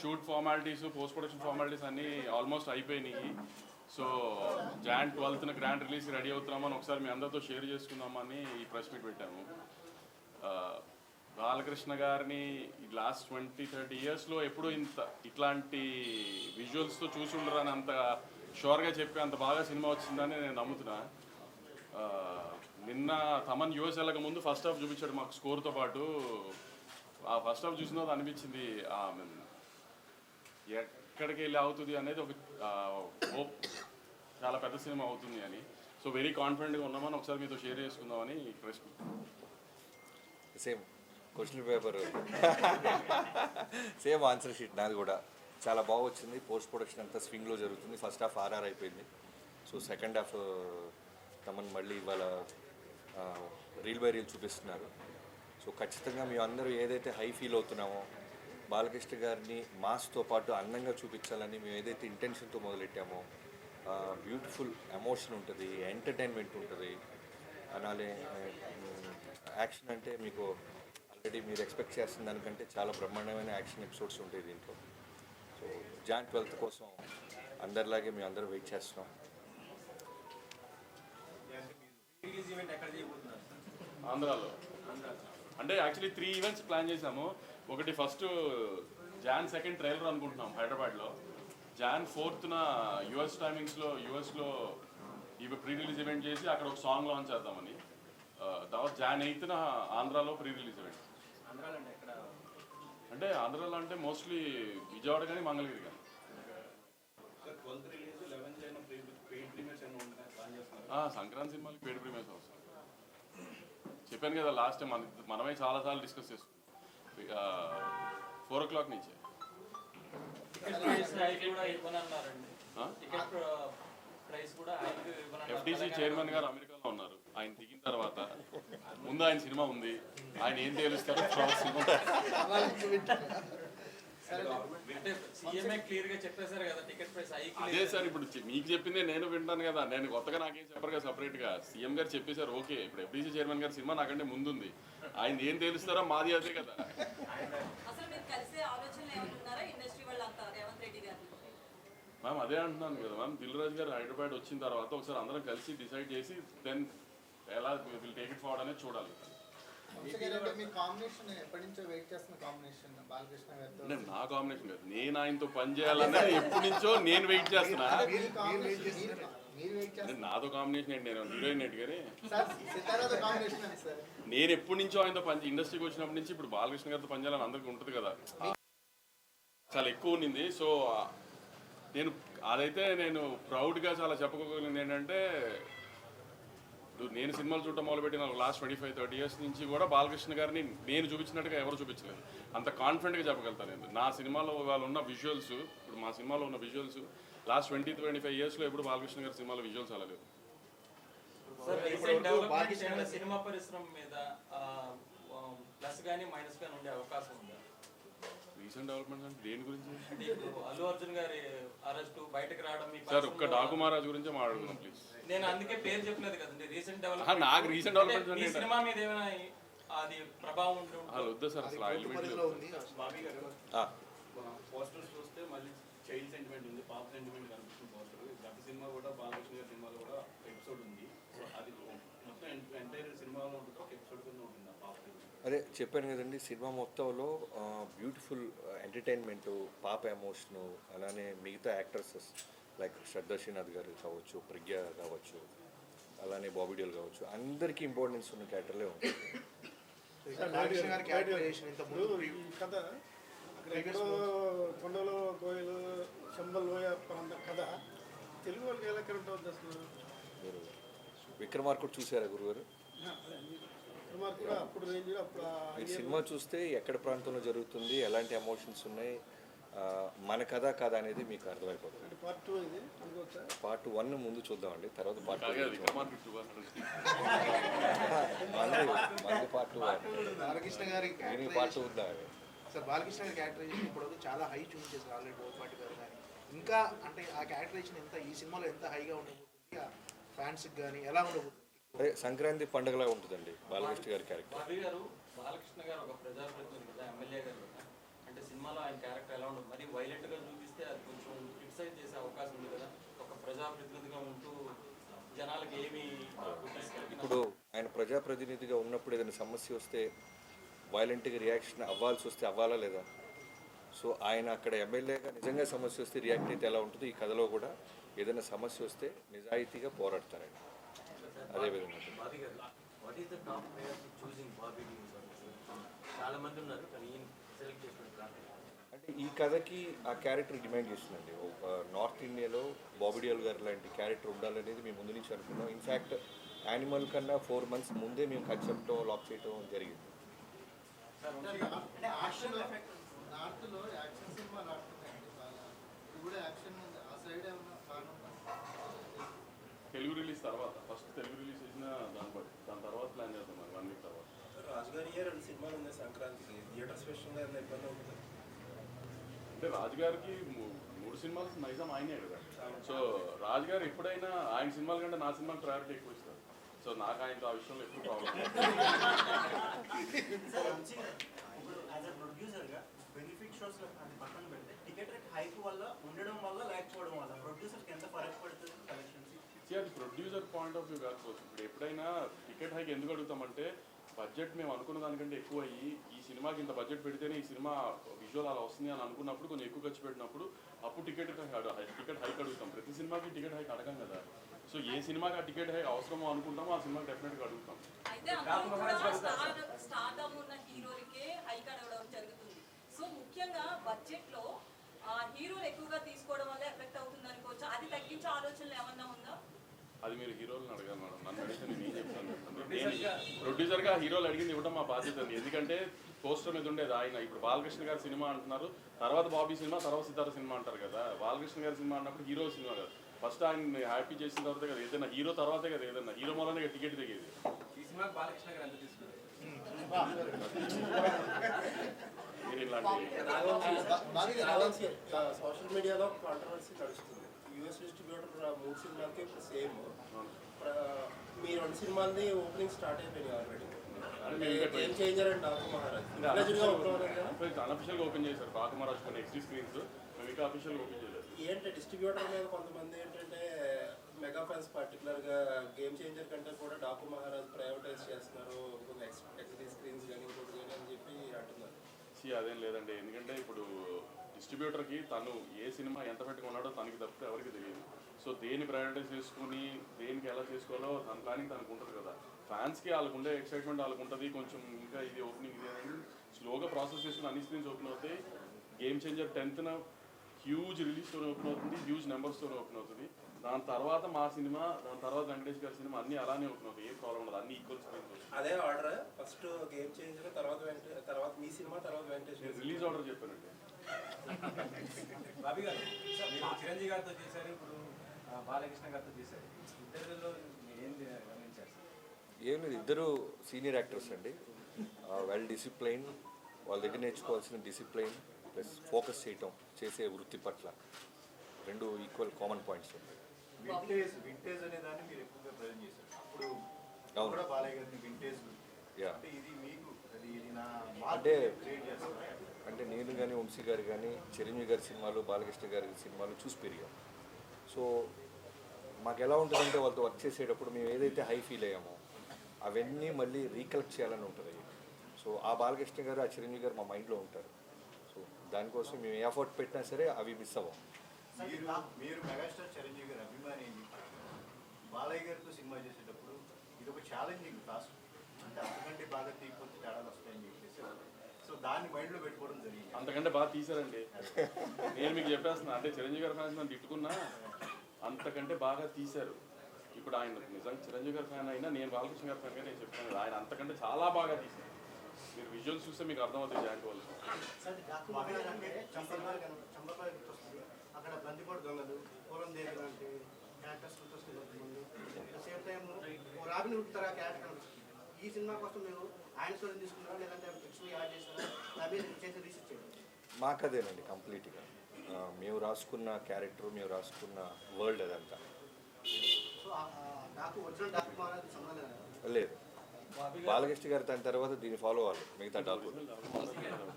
Shoot formalities, post production formalities అన్నీ almost అయిపోయినాయి. So Jan 12th grand release ready అవుతున్నామని ఒకసారి మీ అందరితో షేర్ చేసుకుందామని ఈ ప్రెస్ మీట్ పెట్టాము. బాలకృష్ణ గారిని లాస్ట్ 20-30 ఇయర్స్లో ఎప్పుడూ ఇట్లాంటి విజువల్స్తో చూసి ఉండరని అంత షూర్గా చెప్పి అంత బాగా సినిమా వచ్చిందని నేను నమ్ముతున్నా. నిన్న తమన్ యూఎస్ వెళ్ళక ముందు ఫస్ట్ హాఫ్ చూపించాడు మాకు స్కోర్తో పాటు. ఆ ఫస్ట్ హాఫ్ చూసిన తర్వాత అనిపించింది ఎక్కడికి వెళ్ళి అవుతుంది అనేది ఒక హోప్, చాలా పెద్ద సినిమా అవుతుంది అని. సో వెరీ కాన్ఫిడెంట్గా ఉన్నామని ఒకసారి మీతో షేర్ చేసుకుందామని ప్రశ్న. Same question paper same answer sheet నాది కూడా చాలా బాగా వచ్చింది. పోస్ట్ ప్రొడక్షన్ అంతా స్వింగ్లో జరుగుతుంది. ఫస్ట్ హాఫ్ ఆర్ఆర్ అయిపోయింది. సో సెకండ్ హాఫ్ తమన్ మళ్ళీ ఇవాళ రీల్ బై రీల్ చూపిస్తున్నారు. సో ఖచ్చితంగా మేము అందరూ ఏదైతే హై ఫీల్ అవుతున్నామో బాలకృష్ణ గారిని మాస్తో పాటు అందంగా చూపించాలని మేము ఏదైతే ఇంటెన్షన్తో మొదలెట్టామో బ్యూటిఫుల్ ఎమోషన్ ఉంటుంది, ఎంటర్టైన్మెంట్ ఉంటుంది. అలానే యాక్షన్ అంటే మీకు ఆల్రెడీ మీరు ఎక్స్పెక్ట్ చేస్తున్న దానికంటే చాలా బ్రహ్మాండమైన యాక్షన్ ఎపిసోడ్స్ ఉంటాయి దీంట్లో. సో Jan 12th కోసం అందరిలాగే మేము అందరూ వెయిట్ చేస్తున్నాం. ఆంధ్రాలో అంటే యాక్చువల్లీ 3 ఈవెంట్స్ ప్లాన్ చేశాము. ఒకటి ఫస్ట్ Jan 2 ట్రైలర్ అనుకుంటున్నాం హైదరాబాద్లో. Jan 4th యుఎస్ టైమింగ్స్లో యుఎస్లో ఇవి ప్రీ రిలీజ్ ఈవెంట్ చేసి అక్కడ ఒక సాంగ్ లాంచ్ చేద్దామని. తర్వాత Jan 8th ఆంధ్రాలో ప్రీ రిలీజ్ ఈవెంట్. అంటే ఆంధ్రాలో అంటే మోస్ట్లీ విజయవాడ కానీ మంగళగిరి కానీ. సంక్రాంతి సినిమాకి పెయిడ్ ప్రీమియర్స్ అవసరం. చెప్పాను కదా లాస్ట్ టైం మనమే చాలాసార్లు డిస్కస్ చేసుకున్నాం. 4 o'clock నుంచే FTC చైర్మన్ గారు అమెరికాలో ఉన్నారు. ఆయన దిగిన తర్వాత ముందు ఆయన సినిమా ఉంది, ఆయన ఏం తేలుస్తారో అదే సార్. ఇప్పుడు మీకు చెప్పిందే నేను వింటాను కదా, నేను కొత్తగా నాకేం చెప్పరు కదా సపరేట్గా. సీఎం గారు చెప్పేశారు ఓకే. ఇప్పుడు FTC చైర్మన్ గారి సినిమా నాకంటే ముందుంది, ఆయన ఏం తేలుస్తారో మాది అదే కదా. మ్యామ్ అదే అంటున్నాను కదా మ్యామ్. దిల్ రాజు గారు హైదరాబాద్ వచ్చిన తర్వాత ఒకసారి అందరం కలిసి డిసైడ్ చేసి దెన్ ఎలా విల్ టేక్ ఇట్ ఫార్వర్డ్ అనేది చూడాలి. అంటే నా కాంబినేషన్ కాదు, నేను ఆయనతో పని చేయాలన్నది ఎప్పటి నుంచో నేను వెయిట్ చేస్తున్నా. నాతో కాంబినేషన్ ఏంటి, నేను హీరోయిన్ ఏంటి కానీ నేను ఎప్పటి నుంచో ఆయనతో పని ఇండస్ట్రీకి వచ్చినప్పటి నుంచి ఇప్పుడు బాలకృష్ణ గారితో పని చేయాలని అందరికీ ఉంటుంది కదా, చాలా ఎక్కువ ఉన్నింది. సో నేను అదైతే నేను ప్రౌడ్గా చాలా చెప్పగలిగింది ఏంటంటే, ఇప్పుడు నేను సినిమాలు చూడటం మొదలుపెట్టిన లాస్ట్ 25-30 years నుంచి కూడా బాలకృష్ణ గారిని నేను చూపించినట్టుగా ఎవరు చూపించలేదు. అంత కాన్ఫిడెంట్గా చెప్పగలుగుతాను నేను. నా సినిమాలో వాళ్ళు ఉన్న విజువల్స్, ఇప్పుడు మా సినిమాలో ఉన్న విజువల్స్ లాస్ట్ 20-25 yearsలో ఎప్పుడు బాలకృష్ణ గారి సినిమాలో విజువల్స్ అలా లేవు. సినిమా పరిశ్రమ మీద ప్లస్ గానీ మైనస్ గానీ ఉండే అవకాశం ఉందా? రీసెంట్ డెవలప్మెంట్స్ అంటే దేని గురించి? అల్లు అర్జున్ గారి అరెస్ట్ బయటకు రావడం సార్, ఒక్క డాకు మహారాజ్ గురించి మాట్లాడుకుందాం ప్లీజ్. నేను అందుకే పేరు చెప్పలేదు కదండి. రీసెంట్ డెవలప్మెంట్ నాకు రీసెంట్ డెవలప్మెంట్స్ ఈ సినిమా మీద ఏమైనా అది ప్రభావం ఉంటుంది? వద్దా సార్ అసలు పోస్టర్స్ చూస్తే మళ్ళీ చైల్డ్ సెంటిమెంట్ ఉంది, పాప సెంటిమెంట్ కనిపిస్తుంది పోస్టర్. గత సినిమా కూడా బాలకృష్ణ గారి సినిమాలో కూడా ఎపిసోడ్ ఉంది. సో అది మొత్తం ఎంటైర్ సినిమాలో ఉంటుంది, ఒక ఎపిసోడ్ కింద ఉంటుంది ఆ పాప. అదే చెప్పాను కదండి, సినిమా మొత్తంలో బ్యూటిఫుల్ ఎంటర్టైన్మెంట్, పాప ఎమోషను, అలానే మిగతా యాక్ట్రసెస్ లైక్ శ్రద్ధా శ్రీనాథ్ గారు కావచ్చు, ప్రజ్ఞ కావచ్చు, అలానే బాబీ డియోల్ కావచ్చు, అందరికీ ఇంపార్టెన్స్ ఉన్న క్యారెక్టర్లే ఉంటుంది. కొండలో కోయలు శంబల్ కథ తెలుగు వాళ్ళకి ఎలా కరెక్ట్ అవుతుంది అసలు? మీరు విక్రమార్కుడు చూసారా గురుగారు? ఈ సినిమా చూస్తే ఎక్కడ ప్రాంతంలో జరుగుతుంది, ఎలాంటి ఎమోషన్స్ ఉన్నాయి, మన కథ కథ అనేది మీకు అర్థమైపోతుంది. పార్ట్ 1 ముందు చూద్దామండి, తర్వాత పార్ట్ 2 మంది పార్ట్ 2 బాలకృష్ణ గారి పార్ట్ 2 ఉందా సార్? బాలకృష్ణ గారి క్యారెక్టరైజేషన్ ఇప్పుడు చాలా హై చూపించేసారు ఆల్రెడీ బోయపాటి గారు. కానీ ఇంకా అంటే ఆ క్యారెక్టరైజేషన్ ఎంత ఈ సినిమాలో ఎంత హైగా ఉండబోతుంది, ఫ్యాన్స్కి కానీ ఎలా ఉండబోతుంది? అదే సంక్రాంతి పండుగలా ఉంటుందండి బాలకృష్ణ గారి క్యారెక్టర్. బాబీ గారు బాలకృష్ణ గారు ఒక ప్రజాప్రతినిధి కదా, ఎమ్మెల్యే గారు కదా, అంటే సినిమాలో ఆయన క్యారెక్టర్ ఎలా ఉంటుంది, మరి వైలెంట్ గా చూపిస్తే అది కొంచెం క్రిటిసైజ్ చేసే అవకాశం ఉంది కదా, ఒక ప్రజాప్రతినిధిగా ఉంటూ జనాలకి ఏమి ఇప్పుడు ఆయన ప్రజాప్రతినిధిగా ఉన్నప్పుడు ఏదైనా సమస్య వస్తే వైలెంట్గా రియాక్షన్ అవ్వాల్సి వస్తే అవ్వాలా లేదా? సో ఆయన అక్కడ ఎమ్మెల్యేగా నిజంగా సమస్య వస్తే రియాక్ట్ అయితే ఎలా ఉంటుందో ఈ కథలో కూడా ఏదైనా సమస్య వస్తే నిజాయితీగా పోరాడతారండి. అదేవిధంగా బాబీ గారు, what is the top player choosing Bobby చాలా మంది ఉన్నారు కానీ ఈయన సెలెక్ట్ చేసిన కారణం అంటే ఈ కథకి ఆ క్యారెక్టర్ డిమాండ్ చేస్తుందండి. ఒక నార్త్ ఇండియాలో బాబీ డియోల్ గారు లాంటి క్యారెక్టర్ ఉండాలనేది మేము ముందు నుంచి అనుకున్నాం. ఇన్ఫ్యాక్ట్ యానిమల్ కన్నా 4 months ముందే మేము కట్ చెప్పడం లాక్ చేయడం జరిగింది. అంటే యాక్షన్ నార్త్లో యాక్షన్ సినిమా నడుతున్నాయండి బాగా. ఇప్పుడు కూడా యాక్షన్ ఉంది. ఆ సైడ్ ఏమన్నా కారణం తెలుగు రిలీజ్ తర్వాత ఫస్ట్ తెలుగు రిలీజ్ చేసిన దాని తర్వాత ప్లాన్ చేద్దాం మరి 1 week తర్వాత. రాజుగారి ఇయర్ 2 సినిమాలు ఉన్నాయి సంక్రాంతికి. థియేటర్ స్పెషల్గా ఏమైనా ఇబ్బంది ఉంటుంది? అంటే రాజుగారికి 3 సినిమాలు నైజాం ఆయనే కదా. సో రాజుగారు ఎప్పుడైనా ఆయన సినిమాల కంటే నా సినిమాకి ప్రయారిటీ ఎక్కువ ఇస్తారు. సో నాకు ఆయనతో ఆ విషయంలో ఎక్కువ ప్రాబ్లం. ఇప్పుడు యాజ్ అ ప్రొడ్యూసర్గా బెనిఫిట్ షోస్ అది పక్కన పెడితే టికెట్ రేట్ హైక్ వల్ల ఉండడం వల్ల లేకపోవడం వల్ల ప్రొడ్యూసర్కి ఎంత ఫరక్ పడుతుంది కలెక్షన్స్? అది ప్రొడ్యూసర్ పాయింట్ ఆఫ్ వ్యూ కాదు. ఇప్పుడు ఎప్పుడైనా టికెట్ హైక్ ఎందుకు అడుగుతామంటే బడ్జెట్ మేము అనుకున్న దానికంటే ఎక్కువ అయ్యి ఈ సినిమాకి ఇంత బడ్జెట్ పెడితేనే ఈ సినిమా విజువల్ అలా వస్తుంది అని అనుకున్నప్పుడు కొంచెం ఎక్కువ ఖర్చు పెట్టినప్పుడు అప్పుడు టికెట్ హైక్ అడుగుతాం. ప్రతి సినిమాకి టికెట్ హైక్ అడగం కదా. సో ఏ సినిమాకి ఆ టికెట్ హైక్ అవసరమో అనుకుంటామో ఆ సినిమాకి డెఫినెట్గా అడుగుతాం. అయితే అందరూ కూడా స్టార్డమ్ ఉన్న హీరోలకే హైక్ అడగడం జరుగుతుంది. సో ముఖ్యంగా బడ్జెట్ లో హీరోలు ఎక్కువగా తీసుకోవడం వల్ల ఎఫెక్ట్ అవుతుంది అనుకోవచ్చు. అది తగ్గించే ఆలోచనలు ఏమన్నా ఉందా? అది మీరు హీరోలను అడగాలి మేడం. నన్ను అడిగితే నేను ఏం చెప్తాను. ప్రొడ్యూసర్గా హీరోలు అడిగింది ఇవ్వడం మా బాధ్యత అండి. ఎందుకంటే పోస్టర్ మీద ఉండేది ఆయన. ఇప్పుడు బాలకృష్ణ గారి సినిమా అంటున్నారు, తర్వాత బాబీ సినిమా, తర్వాత సితార సినిమా అంటారు కదా. బాలకృష్ణ గారి సినిమా అన్నప్పుడు హీరో సినిమా కదా. ఫస్ట్ ఆయన హ్యాపీ చేసిన తర్వాతే కదా ఏదైనా హీరో తర్వాతే కదా ఏదైనా హీరో మూలనే టికెట్ దిగేది. ఈ సినిమాకి బాలకృష్ణ గారు ఎంత తీసుకున్నారు? మీరు ఇలాంటి సోషల్ మీడియాలో కాంట్రవర్సీ నడుస్తుంది. యూఎస్ డిస్ట్రిబ్యూటర్ 3 సినిమాలకి ఇప్పుడు సేమ్. మీ 2 సినిమాలది ఓపెనింగ్ స్టార్ట్ అయిపోయినాయి ఆల్రెడీ. అంటే ఏం చేంజర్ అండ్ డాకు మహారాజ్ అన్అఫిషియల్గా ఓపెన్ చేశారు. బాకు మహారాజ్ కొన్ని ఎక్స్ట్రీ స్క్రీన్స్ మేము ఇంకా అఫిషియల్గా ఓపెన్ చేయలేదు. ఏంటంటే డిస్ట్రిబ్యూటర్ మీద కొంతమంది ఏంటంటే మెగా ఫ్యాన్స్ పర్టికులర్గా గేమ్ చేంజర్ కంటే కూడా డాకు మహారాజ్ ప్రైవేటైజ్ చేస్తున్నారు, కొన్ని ఎక్స్ట్రీ స్క్రీన్స్ కానీ ఇంకోటి కానీ అని చెప్పి అంటున్నారు. అదేం లేదండి. ఎందుకంటే ఇప్పుడు డిస్ట్రిబ్యూటర్కి తను ఏ సినిమా ఎంత పెట్టుకున్నాడో తనకి తప్పితే ఎవరికి తెలియదు. సో దేన్ని ప్రయారిటైజ్ చేసుకుని దేనికి ఎలా చేసుకోవాలో తన ప్లానింగ్ తనకు ఉంటుంది కదా. ఫ్యాన్స్కి వాళ్ళకు ఉండే ఎక్సైట్మెంట్ వాళ్ళకు ఉంటుంది. కొంచెం ఇంకా ఇది ఓపెనింగ్ ఇది అనేది స్లోగా ప్రాసెస్ చేసుకుని అన్ని స్క్రీన్స్ ఓపెన్ అవుతాయి. గేమ్ చేంజర్ 10th హ్యూజ్ రిలీజ్తో ఓపెన్ అవుతుంది, హ్యూజ్ నెంబర్స్తో ఓపెన్ అవుతుంది. దాని తర్వాత మా సినిమా, దాని తర్వాత వెంకటేష్ గారి సినిమా అన్నీ అలానే ఓపెన్ అవుతాయి. ఏం ప్రాబ్లం ఉండదు, అన్ని ఈక్వల్ స్క్రీన్స్. అదే ఆర్డర్ ఫస్ట్ గేమ్ చేంజర్, తర్వాత మీ సినిమా, తర్వాత వెంకటేష్. నేను రిలీజ్ ఆర్డర్ చెప్పానండి. బాబీ గారు, మీరు చిరంజీవి గారితో చేశారు, ఇప్పుడు బాలకృష్ణ గారితో చేశారు. ఇద్దరిలో ఏం గమనించారు? ఏం లేదు, ఇద్దరు సీనియర్ యాక్టర్స్ అండి. వెల్ డిసిప్లైన్, వాళ్ళ దగ్గర నేర్చుకోవాల్సిన డిసిప్లైన్ ప్లస్ ఫోకస్ చేయటం, చేసే వృత్తి పట్ల 2 ఈక్వల్ కామన్ పాయింట్స్ ఉంటాయి. వింటేజ్ అనే దాన్ని మీరు ఎక్కువగా ప్రజెంట్ చేశారు. అప్పుడు అవును. కూడా బాలయ్య గారిని వింటేజ్ యా అంటే ఇది మీకు ఇది నా అంటే క్రియేట్ చేస్తాను. అంటే నేను కానీ వంశీ గారు కానీ చిరంజీవి గారి సినిమాలు, బాలకృష్ణ గారి సినిమాలు చూసి పెరిగాం. సో మాకు ఎలా ఉంటుందంటే వాళ్ళతో వర్క్ చేసేటప్పుడు మేము ఏదైతే హై ఫీల్ అయ్యామో అవన్నీ మళ్ళీ రీకలెక్ట్ చేయాలని ఉంటుంది. సో ఆ బాలకృష్ణ గారు, ఆ చిరంజీవి గారు మా మైండ్లో ఉంటారు. సో దానికోసం మేము ఏ ఎఫర్ట్ పెట్టినా సరే అవి మిస్ అవ్వం. మీరు మెగాస్టార్ చిరంజీవి గారి అభిమాని అని చెప్పారు. బాలయ్య గారితో సినిమా చేసేటప్పుడు ఇది ఒక ఛాలెంజింగ్ టాస్క్. అంటే అంతకంటే బాగా తీయకపోతే తేడాలు వస్తాయని చెప్పేసి సో దాన్ని మైండ్లో పెట్టుకోవడం జరిగింది. అంతకంటే బాగా తీశారండి. నేను మీకు చెప్పేస్తున్నా, అంటే చిరంజీవి గారి ఫ్యాన్స్ నన్ను తిట్టుకున్నా అంతకంటే బాగా తీశారు. ఇప్పుడు ఆయన నిజంగా చిరంజీవి గారి ఫ్యాన్ అయినా నేను బాలకృష్ణ గారి ఫ్యాన్గా నేను చెప్తాను కదా, ఆయన అంతకంటే చాలా బాగా తీశారు. మీరు విజువల్స్ చూస్తే మీకు అర్థమవుతుంది జాయింట్ వాళ్ళు. అక్కడ బందిపోటు దొంగలు, పూలం దేవి లాంటి characters same time robin hood తర క్యారెక్టర్ ఈ సినిమా కోసం మీరు ఆయన స్టోరీ తీసుకున్నారా లేదంటే ఫిక్షన్ యాడ్ చేస్తారా? మీరు చేసి రీసెర్చ్ చేయండి. మాకు అదేనండి కంప్లీట్గా. మేము రాసుకున్న క్యారెక్టర్, మేము రాసుకున్న వరల్డ్ అదంతా. సో నాకు ఒరిజినల్ డాక్టర్ మహారాజ్ సంబంధం లేదు, బాలకృష్ణ గారు దాని తర్వాత దీన్ని ఫాలో అవ్వాలి. మిగతా డాక్టర్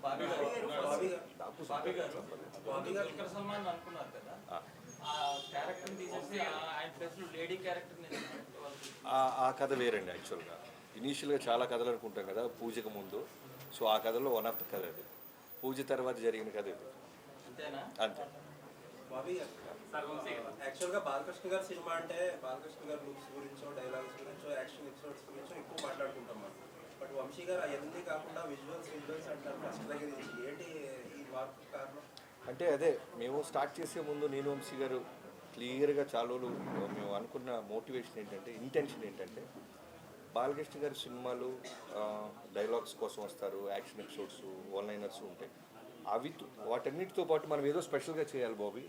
బాబీ గారు నాకు బాబీ గారు సంబంధం. బాబీ గారు దుల్కర్ సల్మాన్ అనుకున్నారు కదా, ఆ క్యారెక్టర్ని తీసేసి ఆయన ప్లేస్లో లేడీ క్యారెక్టర్ని ఆ కథ వేరండి యాక్చువల్గా. ఇనీషియల్గా చాలా కథలు అనుకుంటాం కదా పూజకు ముందు. సో ఆ కథలో వన్ ఆఫ్ ద కథ అది. పూజ తర్వాత జరిగిన కథ ఇది. అంతేనా? అంతే. బాబీ యాక్చువల్గా బాలకృష్ణ గారి సినిమా అంటే బాలకృష్ణ గారి లుక్స్ గురించో, డైలాగ్స్ గురించో, యాక్షన్ ఎపిసోడ్స్ గురించో ఎక్కువ మాట్లాడుకుంటాం మనం. బట్ వంశీ గారు అవన్నీ కాకుండా విజువల్స్ అంటారు ఫస్ట్ దగ్గర నుంచి. ఏంటి ఈ మార్పు కారణం? అంటే అదే మేము స్టార్ట్ చేసే ముందు నేను వంశీ గారు క్లియర్గా చాలా రోజులు మేము అనుకున్న మోటివేషన్ ఏంటంటే, ఇంటెన్షన్ ఏంటంటే, బాలకృష్ణ గారి సినిమాలు డైలాగ్స్ కోసం వస్తారు, యాక్షన్ ఎపిసోడ్స్, వన్ లైనర్స్ ఉంటాయి. అవి వాటన్నిటితో పాటు మనం ఏదో స్పెషల్గా చేయాలి బాబీ.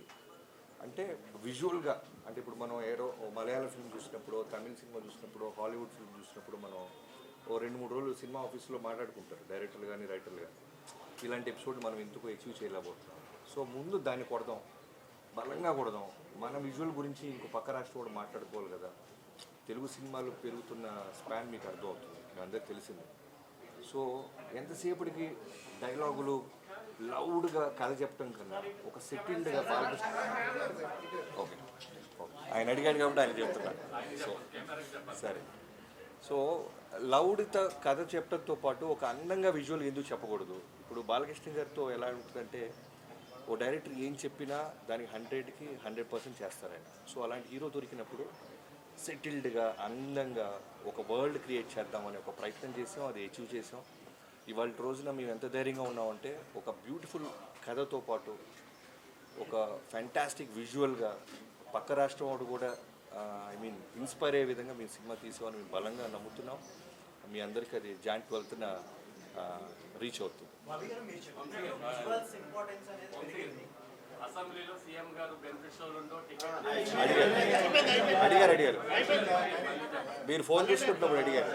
అంటే విజువల్గా, అంటే ఇప్పుడు మనం ఏదో మలయాళ ఫిల్మ్ చూసినప్పుడు, తమిళ సినిమా చూసినప్పుడు, హాలీవుడ్ ఫిల్మ్ చూసినప్పుడు మనం 2-3 రోజులు సినిమా ఆఫీస్లో మాట్లాడుకుంటారు డైరెక్టర్లు కానీ రైటర్లు కానీ, ఇలాంటి ఎపిసోడ్ మనం ఎందుకు అచీవ్ చేయలేకపోతున్నాం. సో ముందు దాన్ని కొడదాం, బలంగా కొడదాం. మన విజువల్ గురించి ఇంకో పక్క రాష్ట్రం కూడా మాట్లాడుకోవాలి కదా. తెలుగు సినిమాలు పెరుగుతున్న స్పాన్ మీకు అర్థమవుతుంది, మీ అందరికి తెలిసింది. సో ఎంతసేపటికి డైలాగులు లౌడ్గా కథ చెప్పడం కన్నా ఒక సెటిల్డ్గా బాలకృష్ణ ఓకే ఆయన అడిగాడు కాబట్టి ఆయన చెప్తున్నాను. సో సరే, సో లౌడ్తో కథ చెప్పడంతో పాటు ఒక అందంగా విజువల్ ఎందుకు చెప్పకూడదు. ఇప్పుడు బాలకృష్ణ గారితో ఎలా ఉంటుందంటే, ఓ డైరెక్టర్ ఏం చెప్పినా దానికి 100కి 100% చేస్తారు ఆయన. సో అలాంటి హీరో దొరికినప్పుడు సెటిల్డ్గా అందంగా ఒక వరల్డ్ క్రియేట్ చేద్దామని ఒక ప్రయత్నం చేసాం, అది అచీవ్ చేసాం. ఇవాళ రోజున మేము ఎంత ధైర్యంగా ఉన్నామంటే, ఒక బ్యూటిఫుల్ కథతో పాటు ఒక ఫ్యాంటాస్టిక్ విజువల్గా పక్క రాష్ట్రం వాడు కూడా ఇన్స్పైర్ అయ్యే విధంగా మేము సినిమా తీసామని మేము బలంగా నమ్ముతున్నాం. మీ అందరికీ అది Jan 12న రీచ్ అవుతుంది. అసెంబ్లీలో సీఎం గారు బెనిఫిట్ షోలుండో అడిగారు మీరు ఫోన్ చూసుకుంటున్నప్పుడు అడిగారు